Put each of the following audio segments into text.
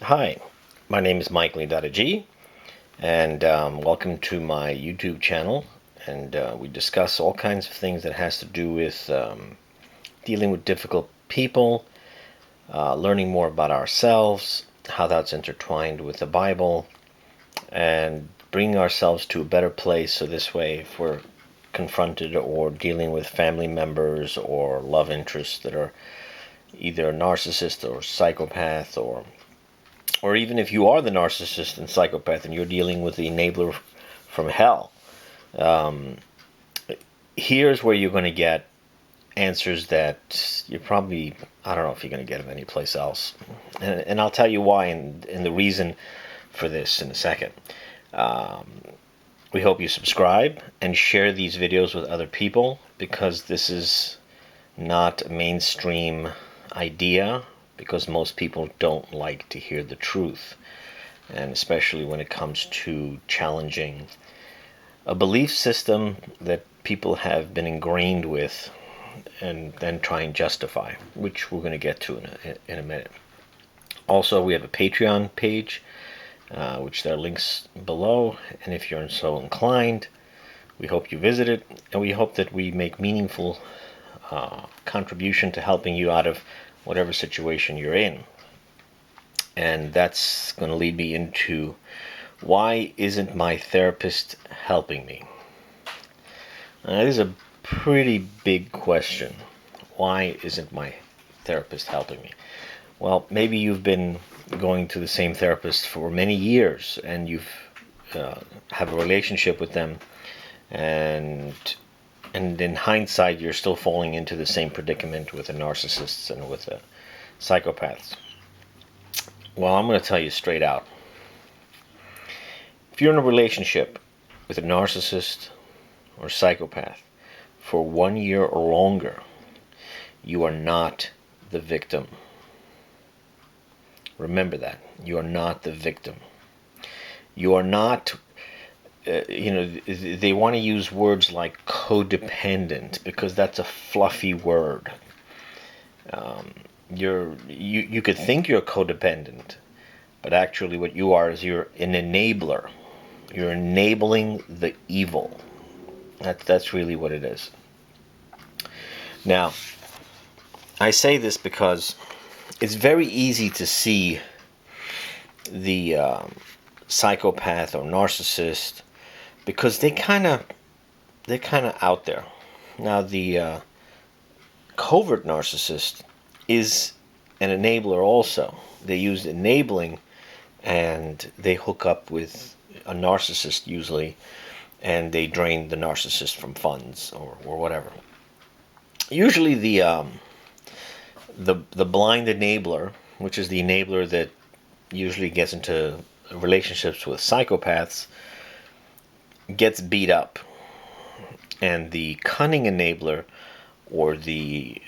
Hi, my name is Mike Lee.G, and welcome to my YouTube channel. And we discuss all kinds of things that has to do with dealing with difficult people, learning more about ourselves, how that's intertwined with the Bible, and bringing ourselves to a better place. So this way, if we're confronted or dealing with family members or love interests that are either a narcissist or psychopath, or even if you are the narcissist and psychopath and you're dealing with the enabler from hell, um, here's where you're going to get answers that you're probably, I don't know if you're going to get them anyplace else. And I'll tell you why and the reason for this in a second. Um, we hope you subscribe and share these videos with other people, because this is not a mainstream idea, because most people don't like to hear the truth, and especially when it comes to challenging a belief system that people have been ingrained with and then try and justify, which we're going to get to in a minute. Also, we have a Patreon page, which there are links below, and if you're so inclined, we hope you visit it, and we hope that we make meaningful contribution to helping you out of whatever situation you're in. And that's going to lead me into, why isn't my therapist helping me? Now, this is a pretty big question. Why isn't my therapist helping me? Well, maybe you've been going to the same therapist for many years, and you've have a relationship with them, and in hindsight, you're still falling into the same predicament with the narcissists and with the psychopaths. Well, I'm going to tell you straight out. If you're in a relationship with a narcissist or psychopath for 1 year or longer, you are not the victim. Remember that. You are not the victim. You are not, they want to use words like codependent, because that's a fluffy word. You could think you're codependent, but actually what you are is you're an enabler. You're enabling the evil. That's really what it is. Now, I say this because it's very easy to see the psychopath or narcissist, because they're kind of out there. Now, the covert narcissist is an enabler also. They use enabling, and they hook up with a narcissist usually, and they drain the narcissist from funds or whatever. Usually the blind enabler, which is the enabler that usually gets into relationships with psychopaths, gets beat up, and the cunning enabler or the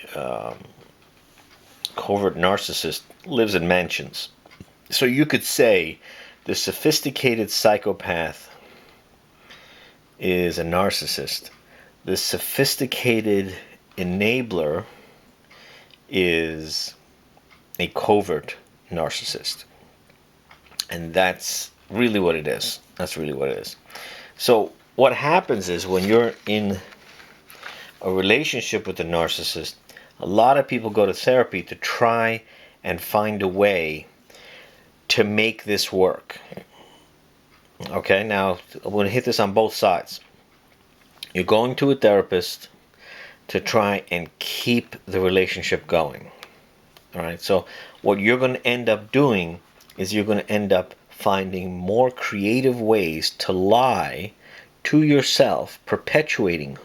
covert narcissist lives in mansions. So you could say the sophisticated psychopath is a narcissist. The sophisticated enabler is a covert narcissist. And that's really what it is. That's really what it is. So what happens is, when you're in a relationship with a narcissist, a lot of people go to therapy to try and find a way to make this work. Okay, now I'm going to hit this on both sides. You're going to a therapist to try and keep the relationship going. All right, so what you're going to end up doing is you're going to end up finding more creative ways to lie to yourself, perpetuating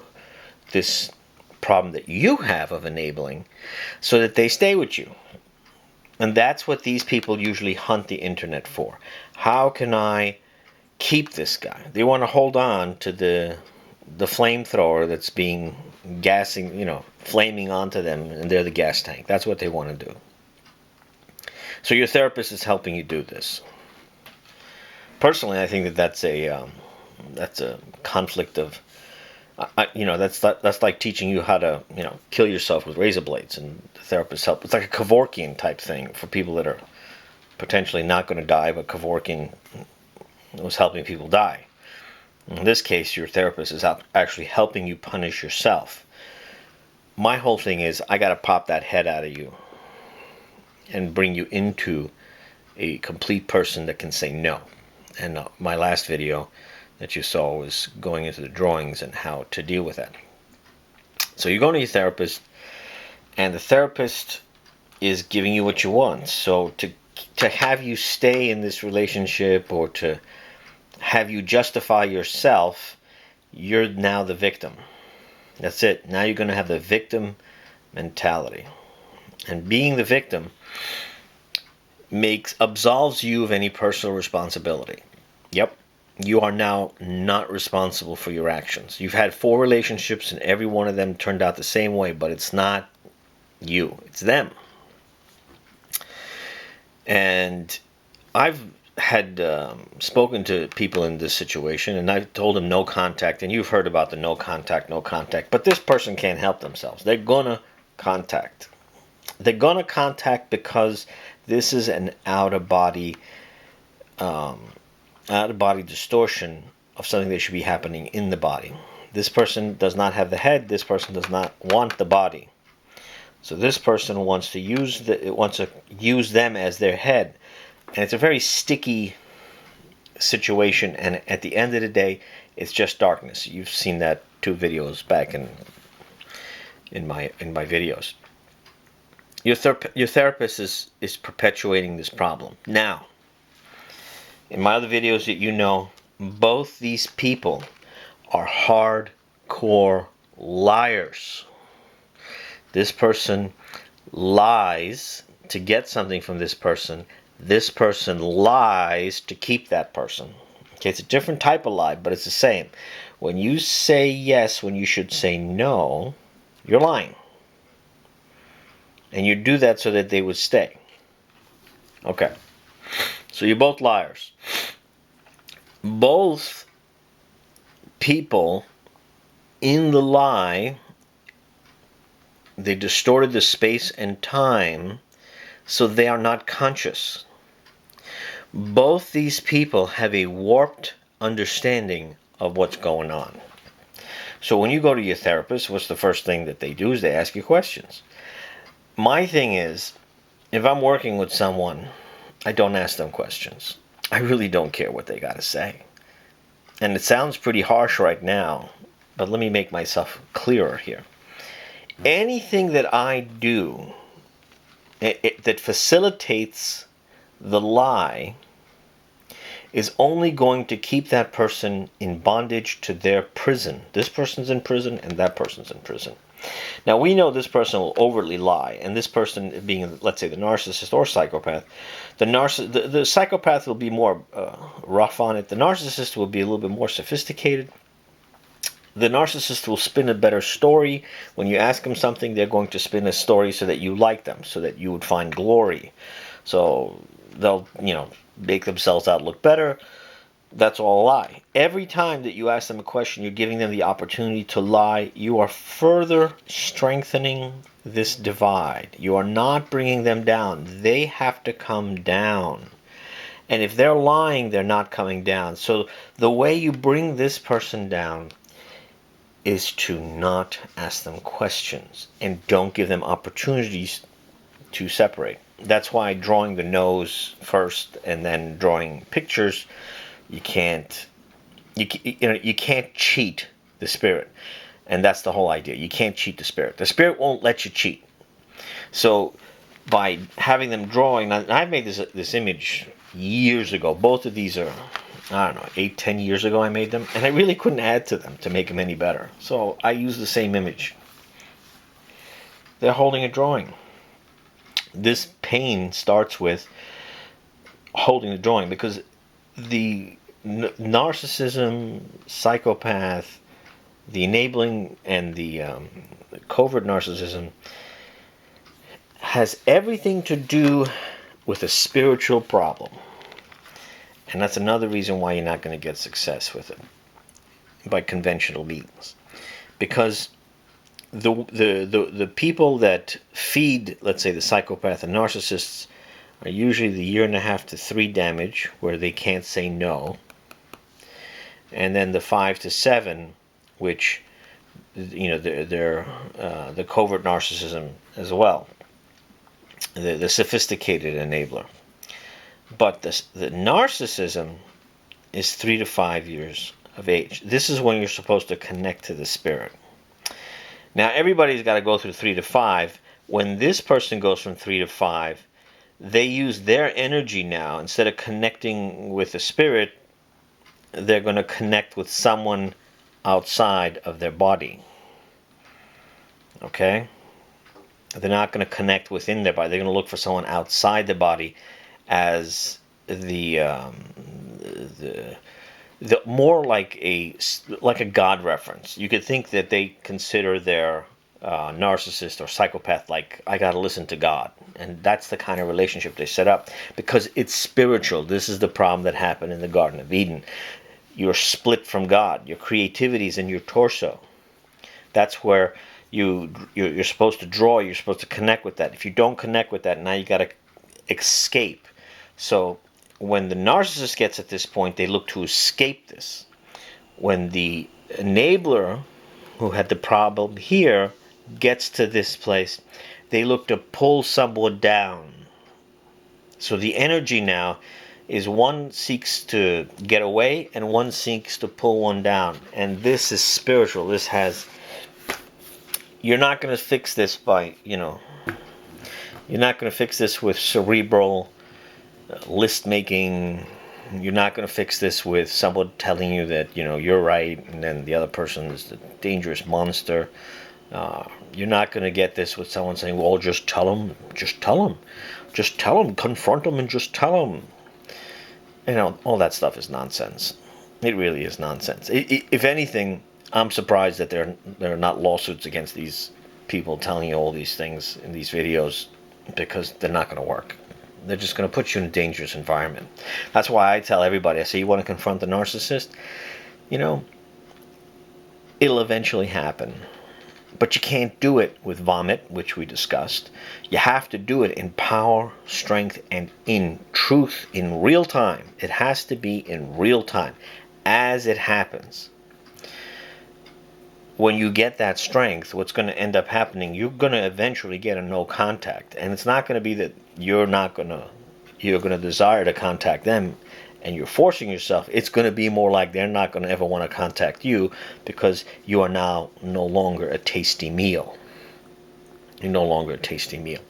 this problem that you have of enabling, so that they stay with you. And that's what these people usually hunt the internet for. How can I keep this guy? They want to hold on to the flamethrower that's being flaming onto them, and they're the gas tank. That's what they want to do. So your therapist is helping you do this. Personally, I think that that's a conflict of, that's like teaching you how to, kill yourself with razor blades, and the therapist help. It's like a Kevorkian type thing for people that are potentially not going to die, but cavorking was helping people die. In this case, your therapist is actually helping you punish yourself. My whole thing is, I got to pop that head out of you and bring you into a complete person that can say no. And my last video that you saw was going into the drawings and how to deal with that. So you're going to your therapist, and the therapist is giving you what you want. So to have you stay in this relationship, or to have you justify yourself, you're now the victim. That's it. Now you're going to have the victim mentality. And being the victim absolves you of any personal responsibility. Yep. You are now not responsible for your actions. You've had 4 relationships, and every one of them turned out the same way, but it's not you. It's them. And I've had spoken to people in this situation, and I've told them no contact, and you've heard about the no contact, but this person can't help themselves. They're gonna contact. They're gonna contact because this is an out-of-body distortion of something that should be happening in the body. This person does not have the head. This person does not want the body. So this person wants to use them as their head. And it's a very sticky situation, and at the end of the day, it's just darkness. You've seen that 2 videos back in my videos. Your therapist is perpetuating this problem. Now, in my other videos that you know, both these people are hardcore liars. This person lies to get something from this person. This person lies to keep that person. Okay, it's a different type of lie, but it's the same. When you say yes when you should say no, you're lying. And you do that so that they would stay. Okay. So you're both liars. Both people in the lie, they distorted the space and time so they are not conscious. Both these people have a warped understanding of what's going on. So when you go to your therapist, what's the first thing that they do is they ask you questions. My thing is, if I'm working with someone, I don't ask them questions. I really don't care what they got to say. And it sounds pretty harsh right now, but let me make myself clearer here. Anything that I do that facilitates the lie is only going to keep that person in bondage to their prison. This person's in prison and that person's in prison. Now we know this person will overtly lie, and this person being, let's say, the narcissist or psychopath, the psychopath will be more rough on it. The narcissist will be a little bit more sophisticated. The narcissist will spin a better story. When you ask them something, they're going to spin a story so that you like them, so that you would find glory. So they'll, make themselves out look better. That's all a lie. Every time that you ask them a question, you're giving them the opportunity to lie. You are further strengthening this divide. You are not bringing them down. They have to come down. And if they're lying, they're not coming down. So the way you bring this person down is to not ask them questions and don't give them opportunities to separate. That's why drawing the nose first and then drawing pictures, you can't cheat the spirit. And that's the whole idea. You can't cheat the spirit. The spirit won't let you cheat. So by having them drawing, I've made this image years ago. Both of these are, 8-10 years ago I made them, and I really couldn't add to them to make them any better. So I use the same image. They're holding a drawing. This pain starts with holding the drawing, because the narcissism, psychopath, the enabling, and the covert narcissism has everything to do with a spiritual problem. And that's another reason why you're not going to get success with it by conventional means. Because the people that feed, let's say, the psychopath and narcissists are usually the 1.5 to 3 damage, where they can't say no, and then the 5 to 7, which, you know, they're the covert narcissism as well, the sophisticated enabler. But the narcissism is 3 to 5 years of age. This is when you're supposed to connect to the spirit. Now, everybody's got to go through 3 to 5. When this person goes from 3 to 5, they use their energy now. Instead of connecting with the spirit, they're going to connect with someone outside of their body. Okay? They're not going to connect within their body. They're going to look for someone outside the body as the more like a God reference. You could think that they consider their narcissist or psychopath like, I got to listen to God. And that's the kind of relationship they set up, because it's spiritual. This is the problem that happened in the Garden of Eden. You're split from God. Your creativity is in your torso. That's where you're supposed to draw. You're supposed to connect with that. If you don't connect with that, now you got to escape. So when the narcissist gets at this point, they look to escape this. When the enabler, who had the problem here, gets to this place, they look to pull someone down. So the energy now is one seeks to get away and one seeks to pull one down. And this is spiritual. This has... You're not going to fix this by, you're not going to fix this with cerebral list making. You're not going to fix this with someone telling you that, you're right, and then the other person is the dangerous monster. You're not going to get this with someone saying, well, just tell them, confront them and just tell them. All that stuff is nonsense. It really is nonsense. If anything, I'm surprised that there are not lawsuits against these people telling you all these things in these videos, because they're not going to work. They're just going to put you in a dangerous environment. That's why I tell everybody, I say, you want to confront the narcissist? It'll eventually happen. But you can't do it with vomit, which we discussed. You have to do it in power, strength, and in truth, in real time. It has to be in real time, as it happens. When you get that strength, what's going to end up happening, you're going to eventually get a no contact. And it's not going to be that you're going to desire to contact them and you're forcing yourself. It's going to be more like they're not going to ever want to contact you, because you are now no longer a tasty meal. You're no longer a tasty meal.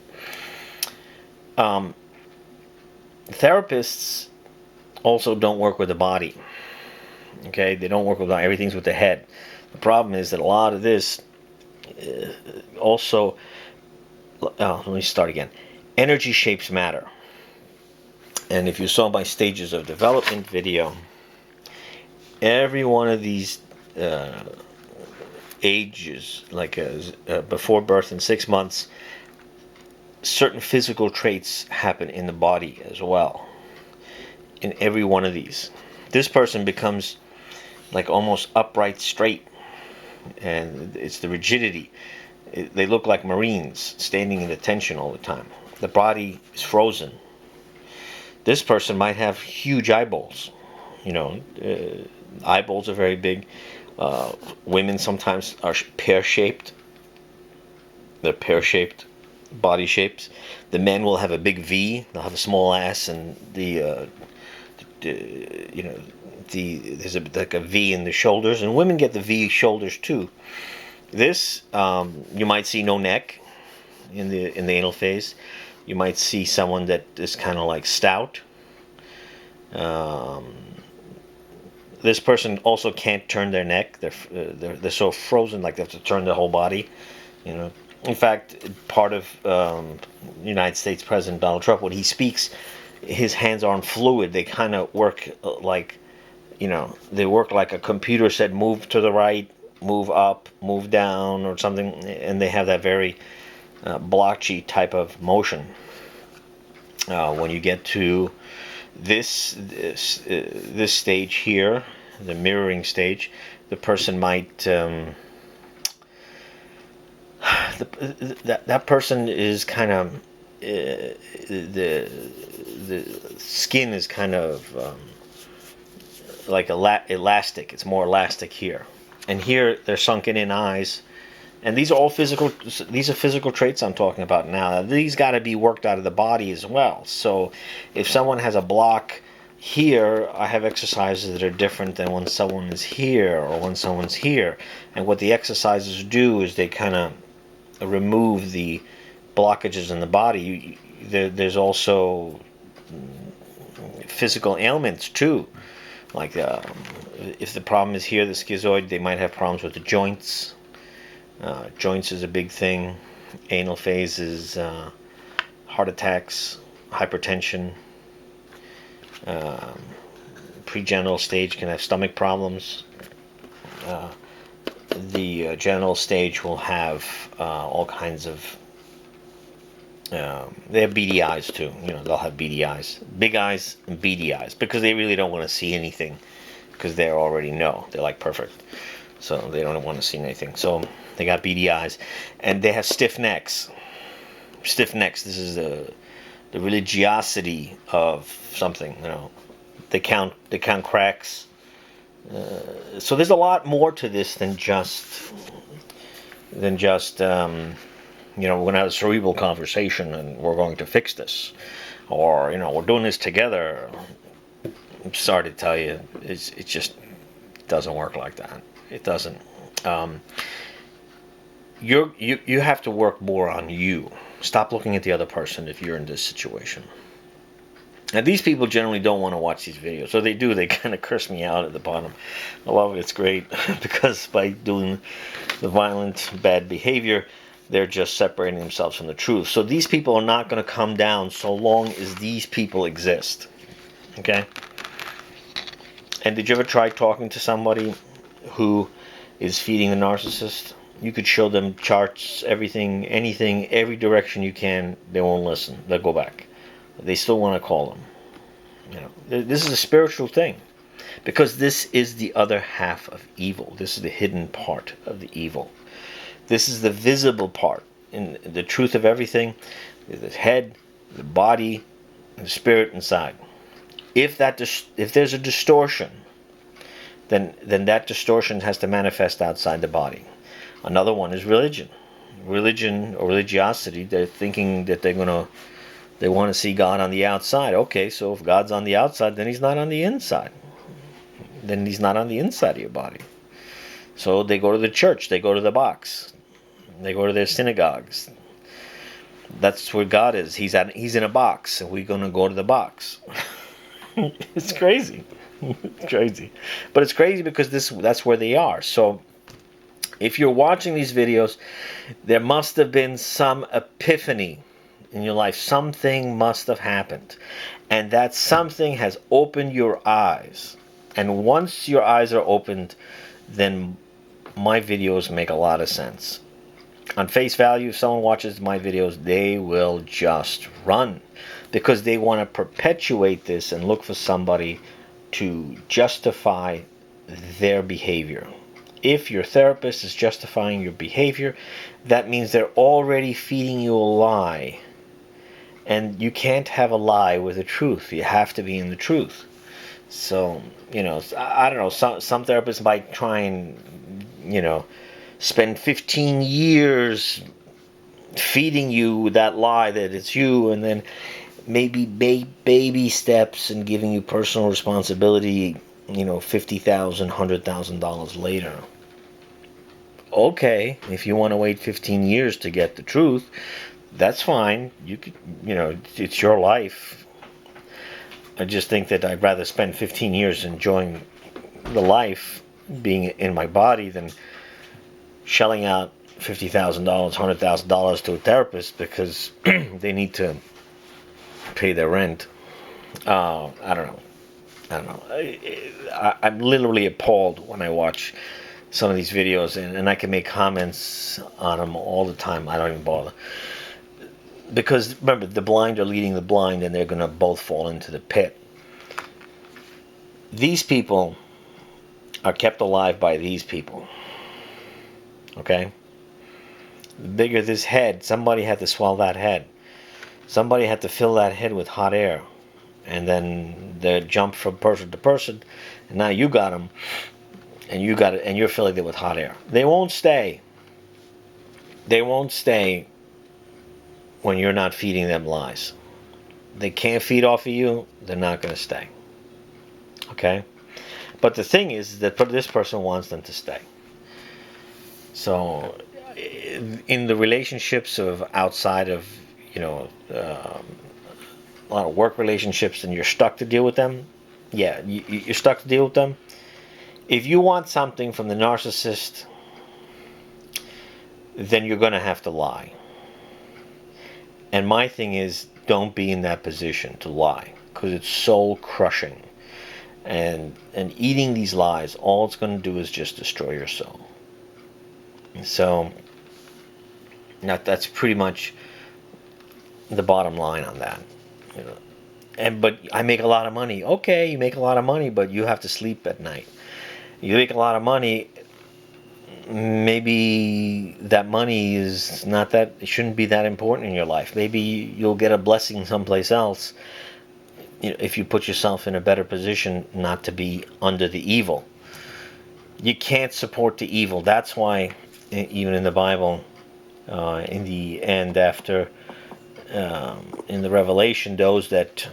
Therapists also don't work with the body. Okay? They don't work with everything's with the head. The problem is that a lot of this also... let me start again. Energy shapes matter. And if you saw my stages of development video, every one of these ages, like before birth and 6 months, certain physical traits happen in the body as well. In every one of these. This person becomes like almost upright straight. And it's the rigidity. They look like Marines standing in attention all the time. The body is frozen. This person might have huge eyeballs. Eyeballs are very big. Women sometimes are pear-shaped. They're pear-shaped body shapes. The men will have a big V. They'll have a small ass, and there's like a V in the shoulders, and women get the V shoulders too. This, you might see no neck in the anal phase. You might see someone that is kind of like stout. This person also can't turn their neck. They're so frozen, like they have to turn their whole body. In fact, part of United States President Donald Trump, when he speaks, his hands aren't fluid. They kind of work like, they work like a computer said, move to the right, move up, move down, or something, and they have that very blotchy type of motion. When you get to this stage here, the mirroring stage, the person might that person is kind of the skin is kind of like elastic. It's more elastic here, and here they're sunken in eyes. And these are all physical. These are physical traits I'm talking about now. These got to be worked out of the body as well. So, if someone has a block here, I have exercises that are different than when someone is here or when someone's here. And what the exercises do is they kind of remove the blockages in the body. There's also physical ailments too. Like if the problem is here, the schizoid, they might have problems with the joints. Joints is a big thing. Anal phase is heart attacks, hypertension. Pre-genital stage can have stomach problems. The genital stage will have all kinds of. They have beady eyes too. They'll have beady eyes, big eyes, and beady eyes because they really don't want to see anything because they already know they're like perfect, so they don't want to see anything. So they got beady eyes, and they have stiff necks. Stiff necks. This is the religiosity of something. They count cracks. So there's a lot more to this than just we're going to have a cerebral conversation and we're going to fix this, or we're doing this together. I'm sorry to tell you, it just doesn't work like that. It doesn't. You have to work more on you. Stop looking at the other person if you're in this situation. Now, these people generally don't want to watch these videos. So they do. They kind of curse me out at the bottom. I love it. It's great because by doing the violent, bad behavior, they're just separating themselves from the truth. So these people are not going to come down so long as these people exist. Okay? And did you ever try talking to somebody who is feeding the narcissist? You could show them charts, everything, anything, every direction you can. They won't listen. They'll go back. They still want to call them. This is a spiritual thing, because this is the other half of evil. This is the hidden part of the evil. This is the visible part. In the truth of everything, the head, the body, and the spirit inside. If there's a distortion, then that distortion has to manifest outside the body. Another one is religion. Religion or religiosity. They're thinking that they want to see God on the outside. Okay, so if God's on the outside, then he's not on the inside. Then he's not on the inside of your body. So they go to the church. They go to the box. They go to their synagogues. That's where God is. He's in a box, and we're going to go to the box. It's crazy. It's crazy. But it's crazy because that's where they are. So if you're watching these videos, there must have been some epiphany in your life. Something must have happened, and that something has opened your eyes. And once your eyes are opened, then my videos make a lot of sense. On face value, if someone watches my videos, they will just run, because they want to perpetuate this and look for somebody to justify their behavior. If your therapist is justifying your behavior, that means they're already feeding you a lie. And you can't have a lie with the truth. You have to be in the truth. So, I don't know, some therapists might try and, spend 15 years feeding you that lie that it's you, and then maybe baby steps and giving you personal responsibility, $50,000, $100,000 later. Okay, if you want to wait 15 years to get the truth, that's fine. You could, it's your life. I just think that I'd rather spend 15 years enjoying the life, being in my body, than shelling out $50,000, $100,000 to a therapist because they need to pay their rent. I don't know. I'm literally appalled when I watch some of these videos, and I can make comments on them all the time. I don't even bother. Because remember, the blind are leading the blind, and they're going to both fall into the pit. These people are kept alive by these people. Okay? The bigger this head, somebody had to swallow that head. Somebody had to fill that head with hot air, and then they jump from person to person, and now you got them, and you got it, and you're filling it with hot air. They won't stay. They won't stay when you're not feeding them lies. They can't feed off of you. They're not going to stay. Okay? But the thing is that this person wants them to stay. So, in the relationships of outside of, a lot of work relationships, and you're stuck to deal with them, yeah, you're stuck to deal with them. If you want something from the narcissist, then you're going to have to lie. And my thing is, don't be in that position to lie, because it's soul crushing. And eating these lies, all it's going to do is just destroy your soul. So that's pretty much the bottom line on that. But I make a lot of money. Okay, you make a lot of money, but you have to sleep at night. You make a lot of money. Maybe that money is not that. It shouldn't be that important in your life. Maybe you'll get a blessing someplace else. If you put yourself in a better position not to be under the evil. You can't support the evil. That's why, even in the Bible, in the end, after in the Revelation, those that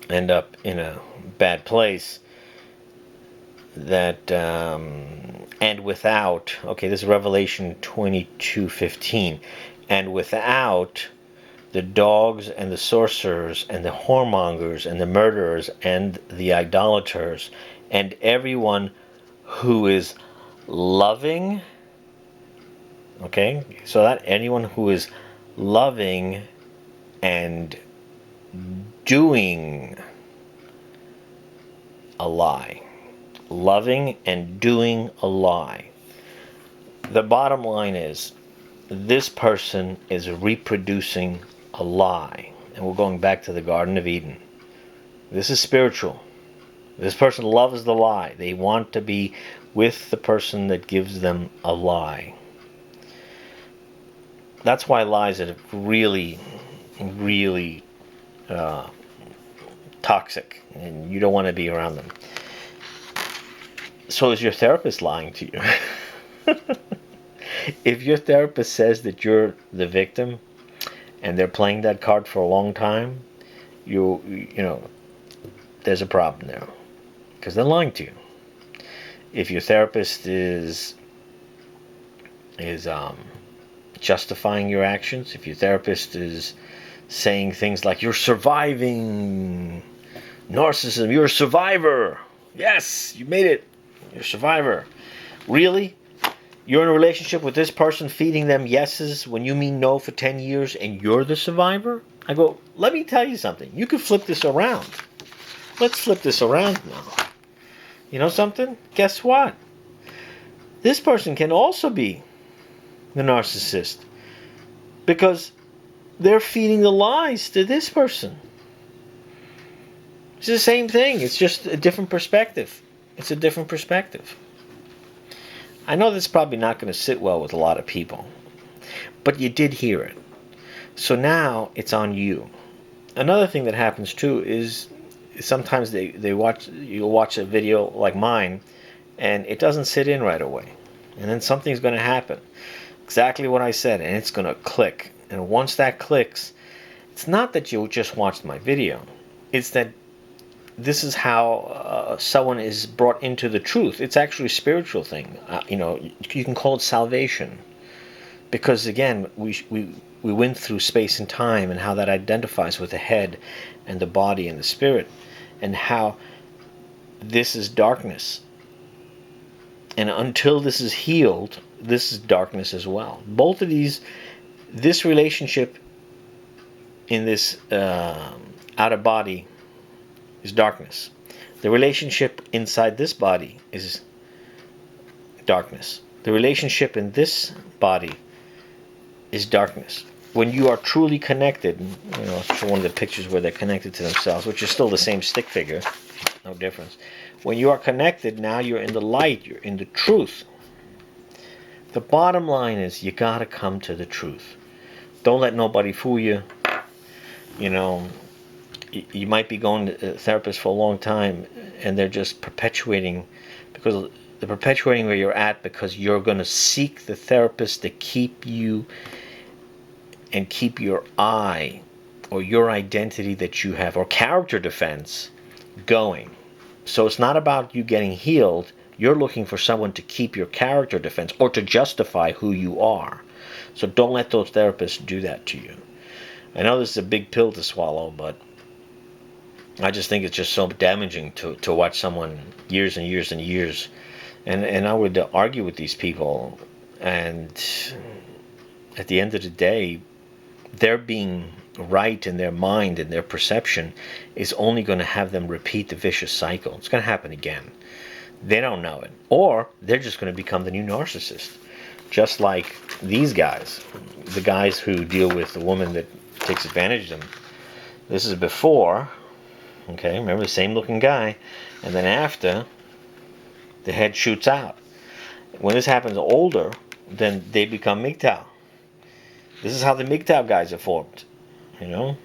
end up in a bad place, that and without, okay, this is Revelation 22:15, and without the dogs and the sorcerers and the whoremongers and the murderers and the idolaters and everyone who is loving, okay, so that anyone who is loving and doing a lie. Loving and doing a lie. The bottom line is, this person is reproducing a lie. And we're going back to the Garden of Eden. This is spiritual. This person loves the lie. They want to be with the person that gives them a lie. That's why lies are really, really toxic. And you don't want to be around them. So is your therapist lying to you? If your therapist says that you're the victim and they're playing that card for a long time, you know, there's a problem there, because they're lying to you. If your therapist is justifying your actions, if your therapist is saying things like, you're surviving narcissism, you're a survivor, yes, you made it, you're a survivor. Really? You're in a relationship with this person feeding them yeses when you mean no for 10 years and you're the survivor? I go, let me tell you something. You could flip this around. Let's flip this around now. You know something? Guess what? This person can also be the narcissist, because they're feeding the lies to this person. It's the same thing. It's just a different perspective. It's a different perspective. I know that's probably not going to sit well with a lot of people, but you did hear it. So now it's on you. Another thing that happens too is sometimes you'll watch a video like mine and it doesn't sit in right away. And then something's going to happen. Exactly what I said, and it's going to click. And once that clicks, it's not that you just watched my video. It's that this is how someone is brought into the truth. It's actually a spiritual thing. You can call it salvation. Because again, we went through space and time, and how that identifies with the head and the body and the spirit, and how this is darkness. And until this is healed, this is darkness as well. Both of these, this relationship in this out of body is darkness. The relationship inside this body is darkness. The relationship in this body is darkness. When you are truly connected, I'll show one of the pictures where they're connected to themselves, which is still the same stick figure, no difference. When you are connected, now you're in the light, you're in the truth. The bottom line is, you gotta come to the truth. Don't let nobody fool you. You know, you might be going to a therapist for a long time, and they're just perpetuating, because they're perpetuating where you're at, because you're going to seek the therapist to keep you and keep your I, or your identity that you have, or character defense, going. So it's not about you getting healed. You're looking for someone to keep your character defense or to justify who you are. So don't let those therapists do that to you. I know this is a big pill to swallow, but I just think it's just so damaging to watch someone years and years and years. And I would argue with these people, and at the end of the day, their being right in their mind and their perception is only going to have them repeat the vicious cycle. It's going to happen again. They don't know it. Or they're just going to become the new narcissist. Just like these guys, the guys who deal with the woman that takes advantage of them. This is before, okay, remember the same looking guy, and then after, the head shoots out. When this happens older, then they become MGTOW. This is how the MGTOW guys are formed. You know,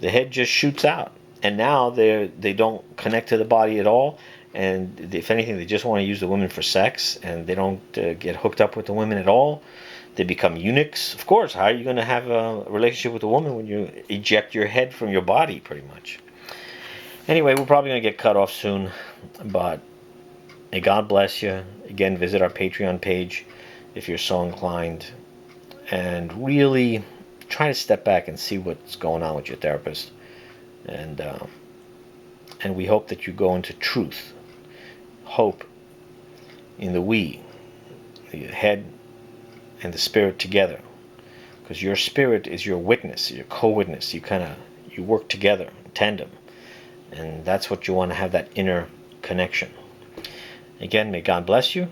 the head just shoots out, and now they don't connect to the body at all. And if anything, they just want to use the women for sex, and they don't get hooked up with the women at all. They become eunuchs. Of course, how are you going to have a relationship with a woman when you eject your head from your body, pretty much? Anyway, we're probably going to get cut off soon, but may God bless you. Again, visit our Patreon page if you're so inclined, and really try to step back and see what's going on with your therapist. And we hope that you go into truth, hope in the we, the head and the spirit together, because your spirit is your witness, your co-witness. You work together in tandem, and that's what you want to have, that inner connection. Again, may God bless you.